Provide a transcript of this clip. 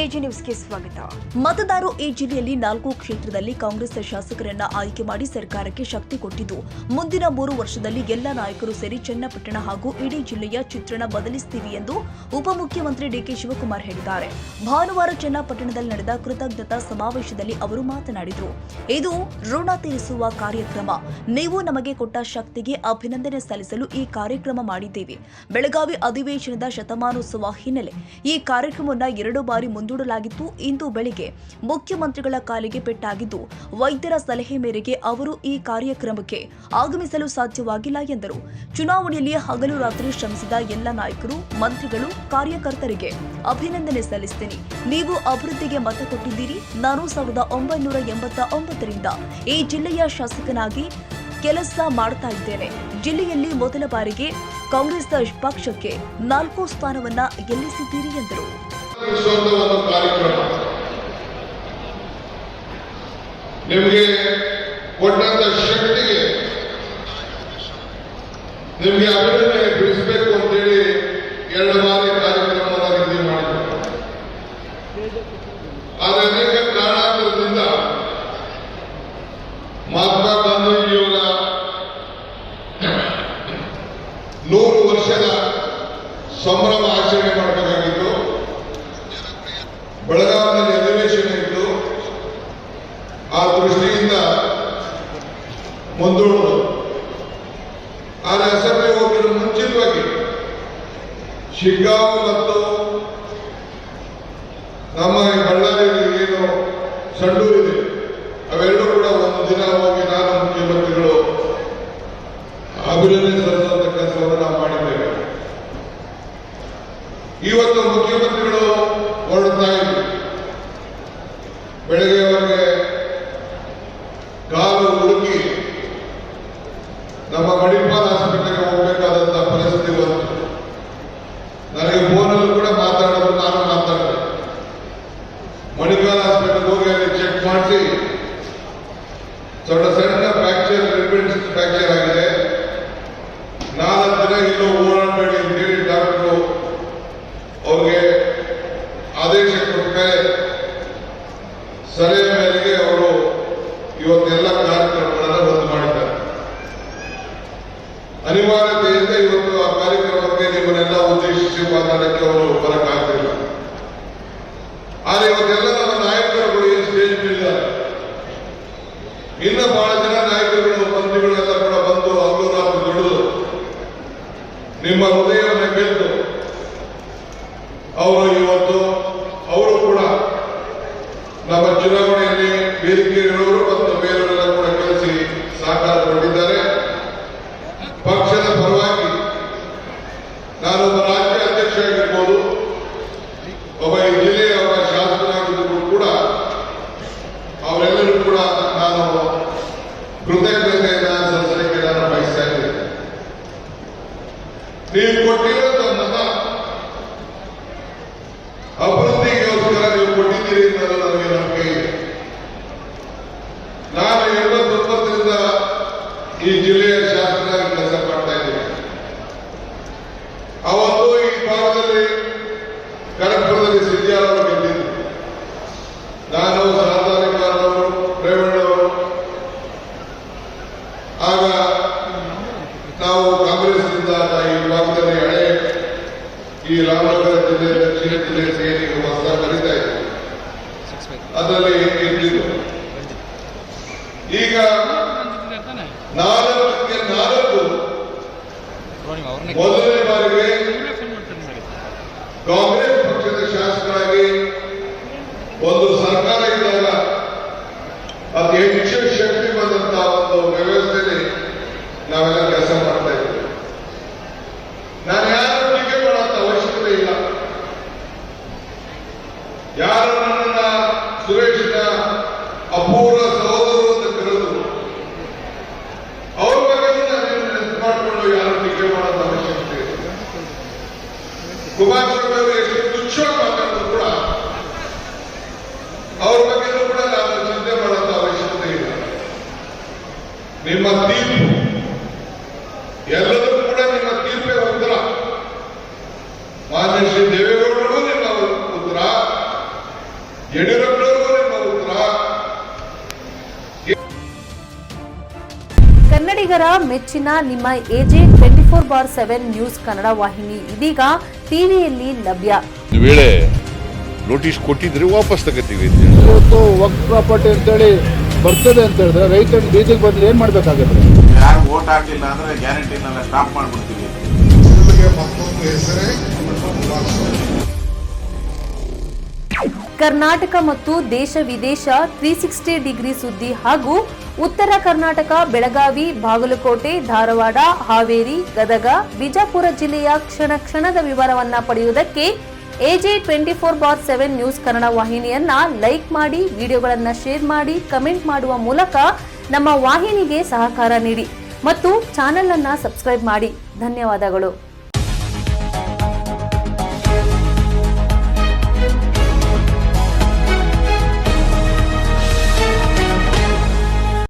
AG ನ್ಯೂಸ್ಗೆ ಸ್ವಾಗತ. ಮತದಾರರು ಈ ಜಿಲ್ಲೆಯಲ್ಲಿ 4 ಕ್ಷೇತ್ರದಲ್ಲಿ ಕಾಂಗ್ರೆಸ್ ಶಾಸಕರನ್ನ ಆಯ್ಕೆ ಮಾಡಿ ಸರ್ಕಾರಕ್ಕೆ ಶಕ್ತಿ ಕೊಟ್ಟಿದ್ದು, ಮುಂದಿನ 3 ವರ್ಷದಲ್ಲಿ ಎಲ್ಲ ನಾಯಕರು ಸೇರಿ ಚನ್ನಪಟ್ಟಣ ಹಾಗೂ ಇಡೀ ಜಿಲ್ಲೆಯ ಚಿತ್ರಣ ಬದಲಿಸುತ್ತೀವಿ ಎಂದು ಉಪಮುಖ್ಯಮಂತ್ರಿ ಡಿಕೆ ಶಿವಕುಮಾರ್ ಹೇಳಿದ್ದಾರೆ. ಭಾನುವಾರ ಚನ್ನಪಟ್ಟಣದಲ್ಲಿ ನಡೆದ ಕೃತಜ್ಞತಾ ಸಮಾವೇಶದಲ್ಲಿ ಅವರು ಮಾತನಾಡಿದರು. ಇದು ಋಣ ತೀರಿಸುವ ಕಾರ್ಯಕ್ರಮ. ನೀವು ನಮಗೆ ಕೊಟ್ಟ ಶಕ್ತಿಗೆ ಅಭಿನಂದನೆ ಸಲ್ಲಿಸಲು ಈ ಕಾರ್ಯಕ್ರಮ ಮಾಡಿದ್ದೇವೆ. ಬೆಳಗಾವಿ ಅಧಿವೇಶನದ ಶತಮಾನೋತ್ಸವ ಹಿನ್ನೆಲೆ ಈ ಕಾರ್ಯಕ್ರಮವನ್ನು 2 ಬಾರಿ ಮುಂದೂಡಲಾಗಿತ್ತು. ಇಂದು ಬೆಳಿಗ್ಗೆ ಮುಖ್ಯಮಂತ್ರಿಗಳ ಕಾಲಿಗೆ ಪೆಟ್ಟಾಗಿದ್ದು, ವೈದ್ಯರ ಸಲಹೆ ಮೇರೆಗೆ ಅವರು ಈ ಕಾರ್ಯಕ್ರಮಕ್ಕೆ ಆಗಮಿಸಲು ಸಾಧ್ಯವಾಗಿಲ್ಲ ಎಂದರು. ಚುನಾವಣೆಯಲ್ಲಿ ಹಗಲು ರಾತ್ರಿ ಶ್ರಮಿಸಿದ ಎಲ್ಲ ನಾಯಕರು, ಮಂತ್ರಿಗಳು, ಕಾರ್ಯಕರ್ತರಿಗೆ ಅಭಿನಂದನೆ ಸಲ್ಲಿಸುತ್ತೇನೆ. ನೀವು ಅಭಿವೃದ್ಧಿಗೆ ಮತ ಕೊಟ್ಟಿದ್ದೀರಿ. ನಾನು 1989ರಿಂದ ಈ ಜಿಲ್ಲೆಯ ಶಾಸಕನಾಗಿ ಕೆಲಸ ಮಾಡ್ತಾ ಇದ್ದೇನೆ. ಜಿಲ್ಲೆಯಲ್ಲಿ ಮೊದಲ ಬಾರಿಗೆ ಕಾಂಗ್ರೆಸ್ ಪಕ್ಷಕ್ಕೆ 4 ಸ್ಥಾನವನ್ನ ಗೆಲ್ಲಿಸಿದ್ದೀರಿ ಎಂದರು. ಕಾರ್ಯಕ್ರಮ ನಿಮಗೆ ಕೊಟ್ಟಂತ ಶಕ್ತಿಗೆ ನಿಮಗೆ ಅಭಿನಂದನೆ ತಿಳಿಸಬೇಕು ಅಂತೇಳಿ 2 ಬಾರಿ ಕಾರ್ಯಕ್ರಮವನ್ನು ನಿಗದಿ ಮಾಡಿದ್ರು. ಆದರೆ ಅನೇಕ ಕಾರಣಾಂತರದಿಂದ ಮಹಾತ್ಮ ಗಾಂಧೀಜಿಯವರ 100 ವರ್ಷದ ಸಂಭ್ರಮ ಆಚರಣೆ ಮಾಡಬೇಕಾಗಿತ್ತು. ಬೆಳಗಾವಿಯಲ್ಲಿ ಅಧಿವೇಶನ ಇತ್ತು. ಆ ದೃಷ್ಟಿಯಿಂದ ಮುಂದೂಡುವುದು. ಆದರೆ ಅಸೆಂಬ್ಲಿ ಹೋಗಲು ಮುಂಚಿತವಾಗಿ ಶಿಗ್ಗಾಂವ್ ಮತ್ತು ನಮ್ಮ ಬಳ್ಳಾರಿಯಲ್ಲಿ ಏನು ಸಂಡೂರು ಇದೆ, ಅವೆರಡೂ ಕೂಡ ಒಂದು ದಿನ ಹೋಗಿ ನಾನು ಮುಖ್ಯಮಂತ್ರಿಗಳು ಅಭಿನಂದನೆ ಸಲ್ಲಿಸುವಂತ ಕೆಲಸವನ್ನು ನಾವು ಮಾಡಿದ್ದೇವೆ. ಇವತ್ತು ಮುಖ್ಯಮಂತ್ರಿಗಳು ಹೊರಡ್ತಾ ಇದ್ರು. ಬೆಳಗ್ಗೆ ಅವರಿಗೆ ಕಾಲು ಹುಡುಕಿ ನಮ್ಮ ಮಣಿಪಾಲ್ ಆಸ್ಪತ್ರೆಗೆ ಹೋಗಬೇಕಾದಂತಹ ಪರಿಸ್ಥಿತಿ ಬಂತು. ನನಗೆ ಫೋನಲ್ಲಿ ಕೂಡ ಮಾತಾಡೋದು, ನಾನು ಮಾತಾಡಿದೆ. ಮಣಿಪಾಲ್ ಆಸ್ಪತ್ರೆಗೆ ಹೋಗಿ ಅಲ್ಲಿ ಚೆಕ್ ಮಾಡಿಸಿ ಸಣ್ಣ ಫ್ರಾಕ್ಚರ್ ಆಗಿದೆ. 4 ದಿನ ಇಲ್ಲೂ ಓಡಾಡಬೇಡಿ ಅಂತೇಳಿ ಡಾಕ್ಟರು ಅವ್ರಿಗೆ ಆದೇಶ ಕೊಟ್ಟ ಮೇಲೆ ಸಲಹೆ ಮೇರೆಗೆ ಅವರು ಇವತ್ತೆಲ್ಲ ಕಾರ್ಯಕ್ರಮಗಳನ್ನು ರದ್ದು ಮಾಡಿದ್ದಾರೆ. ಅನಿವಾರ್ಯತೆಯಿಂದ ಇವತ್ತು ಆ ಕಾರ್ಯಕ್ರಮಕ್ಕೆ ನಿಮ್ಮನ್ನೆಲ್ಲ ಉದ್ದೇಶಿಸಿ ಮಾತಾಡಕ್ಕೆ ಅವರು ಬರಕ್ಕಾಗ್ತಿಲ್ಲ. ಆದರೆ ಇವತ್ತೆಲ್ಲ ನಮ್ಮ ನಾಯಕರುಗಳು ಏನು ಸ್ಟೇಜ್ ಮೇಲಿದ್ದಾರೆ. ಇನ್ನು ಬಹಳ ಜನ ನಾಯಕರುಗಳು, ಮಂತ್ರಿಗಳೆಲ್ಲ ಕೂಡ ಬಂದು ಹಗಲು ರಾತ್ರಿ ದುಡಿದು ನಿಮ್ಮ ಹೃದಯವನ್ನು ಗೆದ್ದು ಅವರು ಇವತ್ತು ಅವರು ಕೂಡ ನಮ್ಮ ಚುನಾವಣೆಯಲ್ಲಿ ವೇದಿಕೆ ಇರುವವರು ಮತ್ತು ಬೇರೆಯವರೆಲ್ಲ ಕೂಡ ಕಳಿಸಿ ಸಹಕಾರಗೊಂಡಿದ್ದಾರೆ. ಪಕ್ಷದ ಪರವಾಗಿ ನಾನೊಬ್ಬ ರಾಜ್ಯ ಅಧ್ಯಕ್ಷ ಆಗಿರ್ಬೋದು, ಒಬ್ಬ ಈ ಜಿಲ್ಲೆಯ ಒಬ್ಬ ಶಾಸಕನಾಗಿದ್ದರೂ ಕೂಡ ಅವರೆಲ್ಲರೂ ಕೂಡ ನಾನು ಕೃತಜ್ಞತೆಯನ್ನು ಸಲ್ಲಿಸಲಿಕ್ಕೆ ನಾನು ಬಯಸ್ತಾ ಇದ್ದೇನೆ. ನೀವು ಕೊಟ್ಟಿರುವಂತ ಮತ ಅಭಿವೃದ್ಧಿಗೋಸ್ಕರ ನೀವು ಕೊಟ್ಟಿದ್ದೀರಿ ಅನ್ನೋದು ನನಗೆ ನಂಬಿಕೆ ಇದೆ. ನಾನು 89ರಿಂದ ಈ ಜಿಲ್ಲೆಯ ಶಾಸಕರಾಗಿ ಕೆಲಸ ಮಾಡ್ತಾ ಇದ್ದೀನಿ. ಅವತ್ತು ಈ ಭಾಗದಲ್ಲಿ ಕನಕಪುರದಲ್ಲಿ ಸಿದ್ದಿಯಾರವರು ಗೆದ್ದಿದ್ರು. ನಾನು ಸಾಧಾರಿಕಾರವರು, ರೇವಣ್ಣವರು. ಆಗ ನಾವು ಕಾಂಗ್ರೆಸ್ನಿಂದ ಈ ಭಾಗದಲ್ಲಿ ಹಳೆ ಈ ರಾಮನಗರ ಜಿಲ್ಲೆ, ದಕ್ಷಿಣ ಜಿಲ್ಲೆ ಸೇರಿ ಹೊಸ ಕರೀತಾ ಇದ್ರು. ಅದರಲ್ಲಿ ಇದ್ದಿದ್ದು ಈಗ 4ಕ್ಕೆ 4 ಮೊದಲನೇ ಬಾರಿಗೆ ಕಾಂಗ್ರೆಸ್ ಪಕ್ಷದ ಶಾಸಕರಾಗಿ ಒಂದು ಸರ್ಕಾರ ಇದ್ದಾಗ ಅತಿ ಹೆಚ್ಚು ಶಕ್ತಿ ಬಂದಂತಹ ಒಂದು ವ್ಯವಸ್ಥೆಯಲ್ಲಿ ನಾವೆಲ್ಲ ಕೆಲಸ ಮಾಡ್ತಾ ಇದ್ದೀವಿ. ನಾನು ಯಾರು ಟೀಕೆ ಮಾಡುವಂತ ಅವಶ್ಯಕತೆ ಇಲ್ಲ. ಯಾರು ನನ್ನನ್ನ ಸುರೇಶನ ಅಪೂರ್ವ ಸಹೋದರು ಅಂತ ಕರೆದು ಅವ್ರ ಬಗ್ಗೆ ನಾನು ನೆನಪು ಮಾಡಿಕೊಂಡು ಯಾರು ಟೀಕೆ ಮಾಡುವಂತ ಅವಶ್ಯಕತೆ ಇಲ್ಲ. ಕುಮಾರಸ್ವಾಮಿ ಅವರು ಎಷ್ಟು ತುಚ್ಛವಾಗಿ ಮಾತಾಡಿದ್ರು ಕೂಡ ಅವ್ರ ಬಗ್ಗೆ ಕೂಡ ನಾನು ಚಿಂತೆ ಮಾಡುವಂತ ಅವಶ್ಯಕತೆ ಇಲ್ಲ. ನಿಮ್ಮ ತೀರ್ಪು ಎಲ್ಲರೂ ಕೂಡ ನಿಮ್ಮ ತೀರ್ಪೇ ಉತ್ತರ. ಮಾನ್ಯ ಶ್ರೀ ದೇವೇಗೌಡರು ನಿಮ್ಮ ಉತ್ತರ, ಯಡಿಯೂರಪ್ಪನವ್ರಿಗೂ ನಿಮ್ಮ ಉತ್ತರ. ಕನ್ನಡಿಗರ ಮೆಚ್ಚಿನ ನಿಮ್ಮ AJ 24/7 ನ್ಯೂಸ್ ಕನ್ನಡ ವಾಹಿನಿ ಇದೀಗ ಟಿವಿಯಲ್ಲಿ ಲಭ್ಯ. ಒಂದು ವೇಳೆ ನೋಟಿಸ್ ಕೊಟ್ಟಿದ್ರೆ ವಾಪಸ್ ತಗೋತೀವಿ. ಇವತ್ತು ವಕ್ಫ್ ಪ್ರಾಪರ್ಟಿ ಅಂತೇಳಿ ಬರ್ತದೆ ಅಂತ ಹೇಳಿದ್ರೆ ರೈತರ ಬೀದಿಗೆ ಬಂದ್ರೆ ಏನ್ ಮಾಡ್ಬೇಕಾಗುತ್ತೆ? ಯಾರು ವೋಟ್ ಹಾಕಿಲ್ಲ ಅಂದ್ರೆ ಗ್ಯಾರಂಟಿನೆಲ್ಲ ಸ್ಟಾಪ್ ಮಾಡ್ಬಿಡ್ತೀವಿ. ಕರ್ನಾಟಕ ಮತ್ತು ದೇಶ ವಿದೇಶ 360 ಡಿಗ್ರಿ ಸುದ್ದಿ ಹಾಗೂ ಉತ್ತರ ಕರ್ನಾಟಕ ಬೆಳಗಾವಿ, ಬಾಗಲಕೋಟೆ, ಧಾರವಾಡ, ಹಾವೇರಿ, ಗದಗ, ಬಿಜಾಪುರ ಜಿಲ್ಲೆಯ ಕ್ಷಣ ಕ್ಷಣದ ವಿವರವನ್ನ ಪಡೆಯುವುದಕ್ಕೆ AJ 24/7 ನ್ಯೂಸ್ ಕನ್ನಡ ವಾಹಿನಿಯನ್ನ ಲೈಕ್ ಮಾಡಿ, ವಿಡಿಯೋಗಳನ್ನ ಶೇರ್ ಮಾಡಿ, ಕಮೆಂಟ್ ಮಾಡುವ ಮೂಲಕ ನಮ್ಮ ವಾಹಿನಿಗೆ ಸಹಕಾರ ನೀಡಿ ಮತ್ತು ಚಾನೆಲ್ ಅನ್ನ ಸಬ್ಸ್ಕ್ರೈಬ್ ಮಾಡಿ. ಧನ್ಯವಾದಗಳು.